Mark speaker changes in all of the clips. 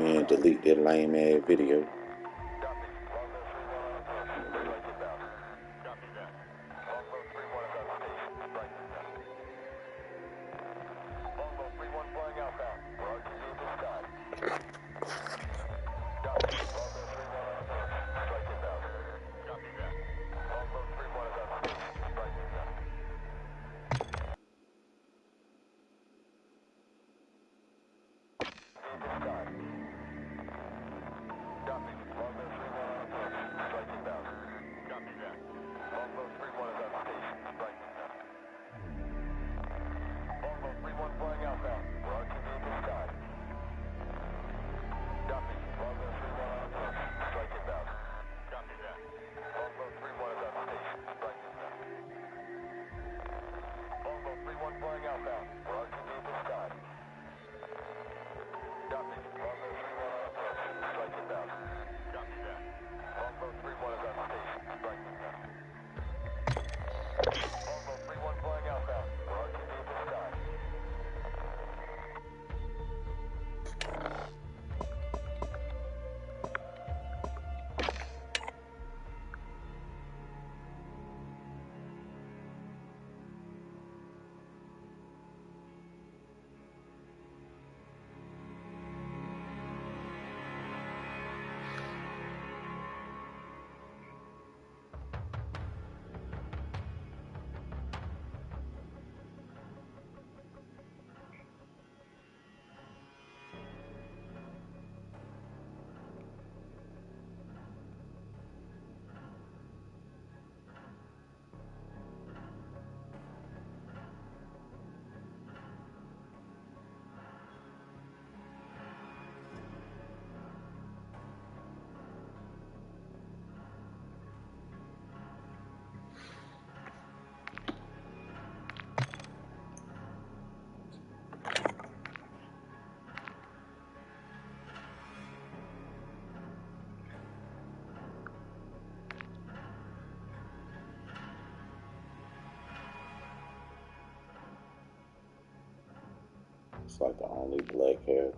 Speaker 1: and delete that lame ass video. It's like the only black hair.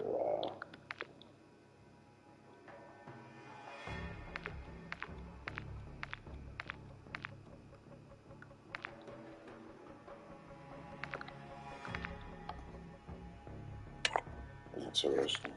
Speaker 1: Wow. Interesting.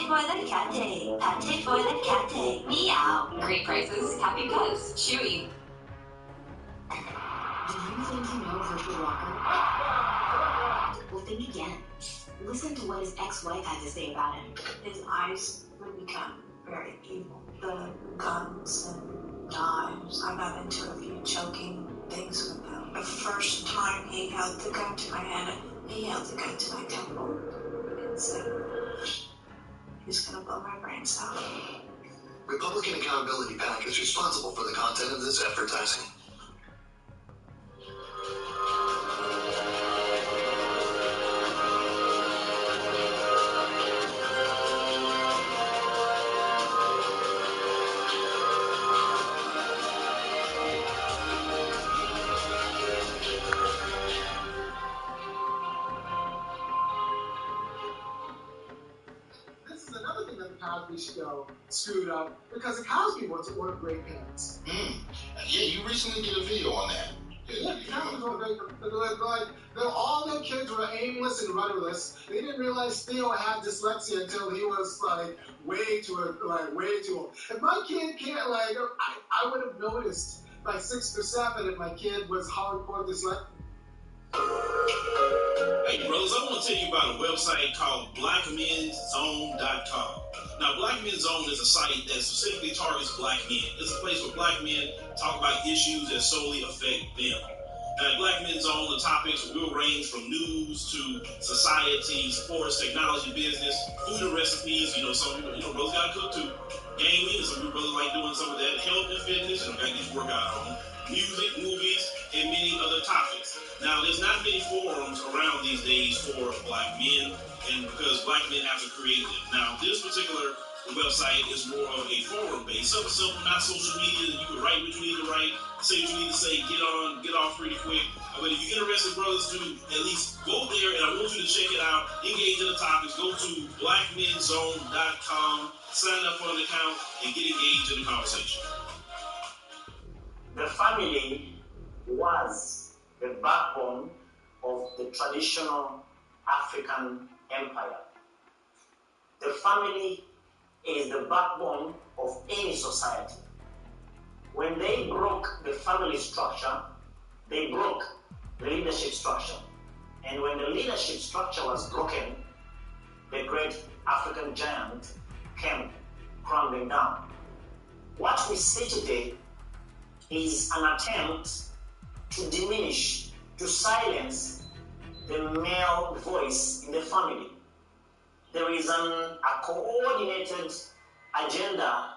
Speaker 2: Pate for the cat day. Pate for the cat day. Meow. Great prices, happy pets. Chewy.
Speaker 3: Do you think you know Herschel Walker? Well, think again. Listen to what his ex-wife had to say about him.
Speaker 4: His eyes would become very evil. The guns and knives. I got into a few choking things with him. The first time he held the gun to my head, he held the gun to my temple and said, he's gonna blow my brains out.
Speaker 5: Republican Accountability PAC is responsible for the content of this advertising.
Speaker 6: Cosby show screwed up because the Cosby ones wore great pants.
Speaker 5: Yeah, you recently did a video on that.
Speaker 6: Yeah, Cosby wore great. All the kids were aimless and rudderless. They didn't realize Theo had dyslexia until he was way too old. If my kid can't I would have noticed by 6 or 7 if my kid was hardcore dyslexic.
Speaker 7: Hey brothers, I want to tell you about a website called blackmenszone.com. Now, Black Men's Zone is a site that specifically targets black men. It's a place where black men talk about issues that solely affect them. Now, at Black Men's Zone, the topics will range from news to society, sports, technology, business, food and recipes. Some people, brothers got to cook too. Gaming, some people brothers like doing some of that. Health and fitness, and got to get your workout on. Music, movies, and many other topics. Now, there's not many forums around these days for black men, and because black men have to create them. Now, this particular website is more of a forum-based, something simple, not social media. You can write what you need to write, say what you need to say, get off pretty quick. But if you're interested, brothers, to at least go there, and I want you to check it out, engage in the topics, go to blackmenszone.com, sign up for an account, and get engaged in the conversation.
Speaker 8: The family was the backbone of the traditional African empire. The family is the backbone of any society. When they broke the family structure, they broke the leadership structure. And when the leadership structure was broken, the great African giant came crumbling down. What we see today is an attempt to diminish, to silence the male voice in the family. There is a coordinated agenda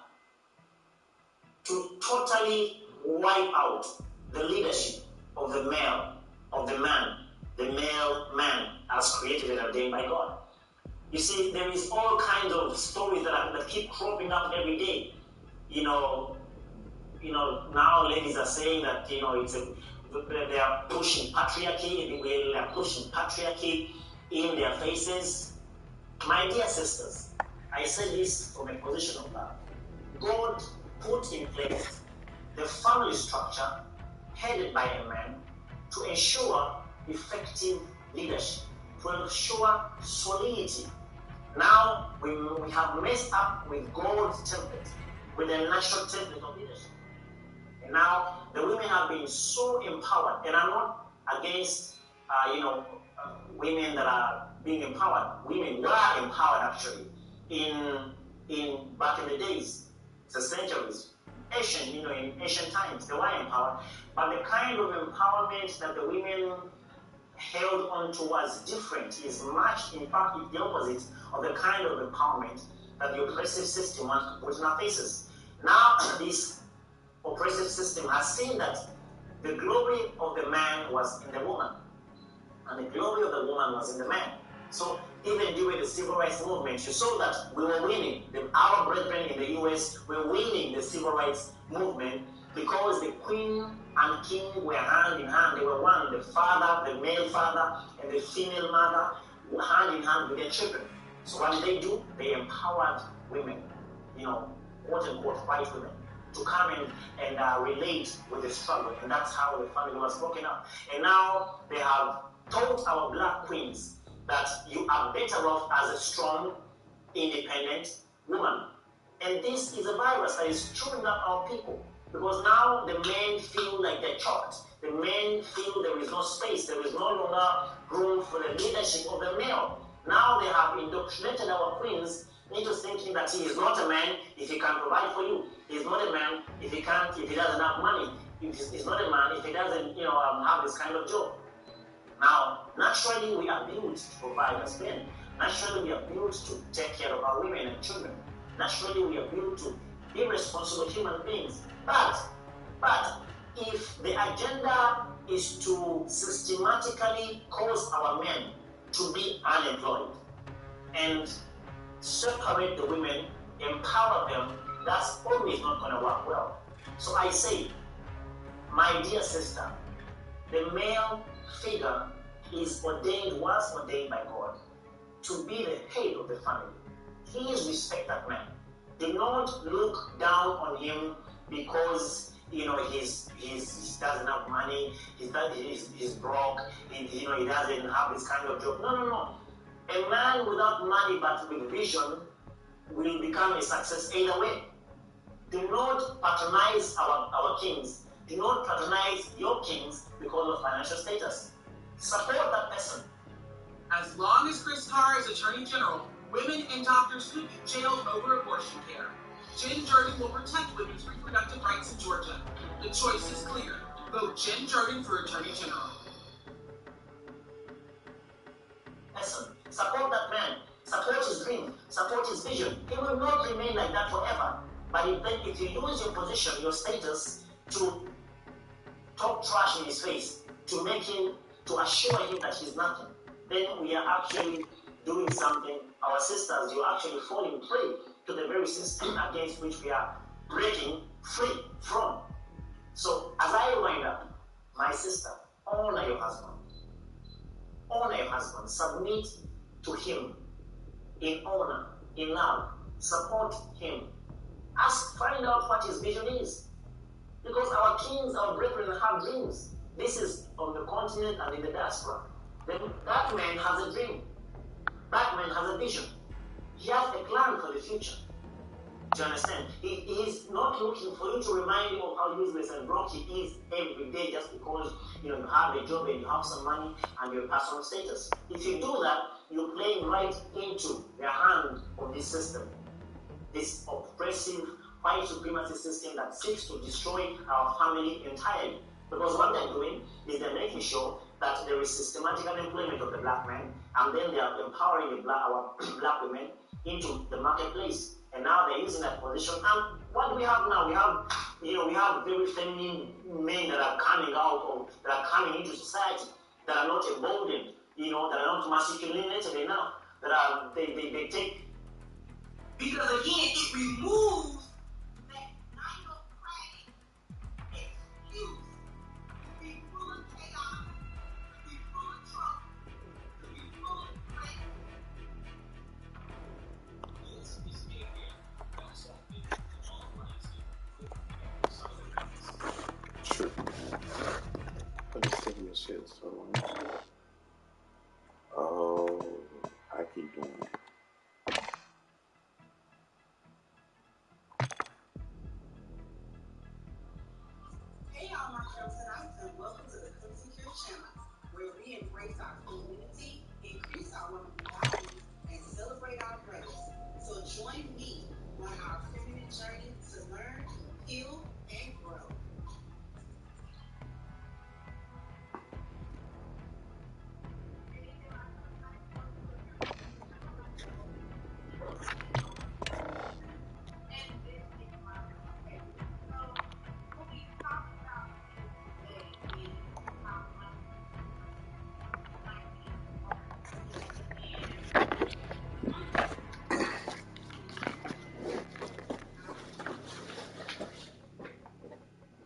Speaker 8: to totally wipe out the leadership of the male, of the man, the male man as created and ordained by God. You see, there is all kinds of stories that keep cropping up every day. Now ladies are saying that, they are pushing patriarchy, they are pushing patriarchy in their faces. My dear sisters, I say this from a position of love. God put in place the family structure headed by a man to ensure effective leadership, to ensure solidity. Now we have messed up with God's template, with the natural template of leadership. And now the women have been so empowered, and I'm not against women that are being empowered. Women were empowered actually in back in the days, the centuries, in ancient times they were empowered. But the kind of empowerment that the women held on to was different. Is much, in fact, it's the opposite of the kind of empowerment that the oppressive system wants to put in our faces. Now this oppressive system has seen that the glory of the man was in the woman, and the glory of the woman was in the man. So even during the civil rights movement, you saw that we were winning. Our brethren in the US were winning the civil rights movement because the queen and king were hand in hand. They were one, the father, the male father, and the female mother, hand in hand with their children. So what did they do? They empowered women, quote unquote, white women, to come in and relate with the struggle. And that's how the family was broken up. And now they have taught our black queens that you are better off as a strong independent woman. And this is a virus that is chewing up our people. Because now the men feel like they're chopped. The men feel there is no space. There is no longer room for the leadership of the male. Now they have indoctrinated our queens into thinking that he is not a man if he can provide for you. He is not a man if he doesn't have money. He's not a man if he doesn't, have this kind of job. Now, naturally we are built to provide as men. Naturally we are built to take care of our women and children. Naturally we are built to be responsible human beings. But if the agenda is to systematically cause our men to be unemployed and separate the women, empower them, that's always not going to work well. So I say, my dear sister, the male figure was ordained by God to be the head of the family. Please respect that man. Do not look down on him because he doesn't have money, he's broke, he doesn't have this kind of job. No. A man without money but with vision will become a success either way. Do not patronize our kings. Do not patronize your kings because of financial status. Support that person.
Speaker 9: As long as Chris Carr is Attorney General, women and doctors could be jailed over abortion care. Jen Jordan will protect women's reproductive rights in Georgia. The choice is clear. Vote Jen Jordan for Attorney General.
Speaker 8: Listen, support that man. Support his dream. Support his vision. He will not remain like that forever. But if you use your position, your status, to talk trash in his face, to assure him that he's nothing, then we are actually doing something. Our sisters, you're actually falling prey to the very system against which we are breaking free from. So as I wind up, my sister, honor your husband. Honor your husband. Submit to him in honor, in love. Support him. Find out what his vision is. Because our kings, our brethren have dreams. This is on the continent and in the diaspora. Then that man has a dream. That man has a vision. He has a plan for the future. Do you understand? He is not looking for you to remind him of how useless and broke he is every day just because you have a job and you have some money and your personal status. If you do that, you're playing right into the hand of this system. This oppressive white supremacy system that seeks to destroy our family entirely. Because what they're doing is they're making sure that there is systematic unemployment of the black man, and then they are empowering our black women into the marketplace. And now they're using that position. And what do we have now? We have very feminine men that are coming out, that are coming into society, that are not emboldened, that are not masculinated enough, they take.
Speaker 9: Because again, it removes that neo-cratic excuse to be full of chaos, to be full of trouble, to be full of threats.
Speaker 1: True. Let me see your shit. So, I keep doing it.
Speaker 9: Hey y'all, my show tonight, and welcome to the Cook Secure channel, where we embrace our community, increase our women's values, and celebrate our brothers. So join me on our feminine journey to learn, heal, and grow.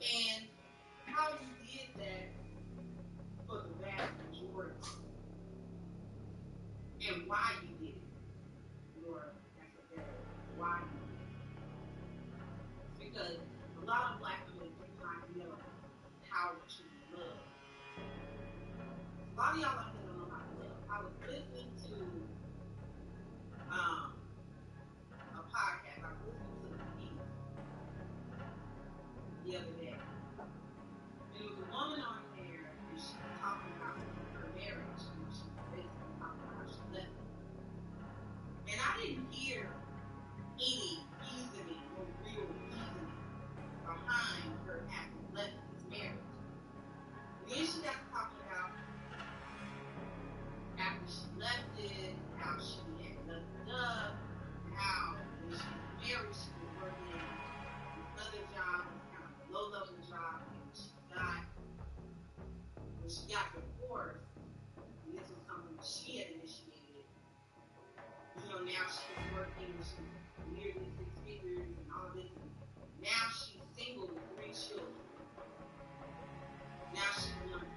Speaker 9: And how you did that for the vast majority, and why you did it, or that's a better why you did it. Because a lot of black women do not know how to love. A lot of y'all out there don't know how to love. I was listening to now she's working, she's nearly 6 figures and all this. Now she's single with 3 children. Now she wants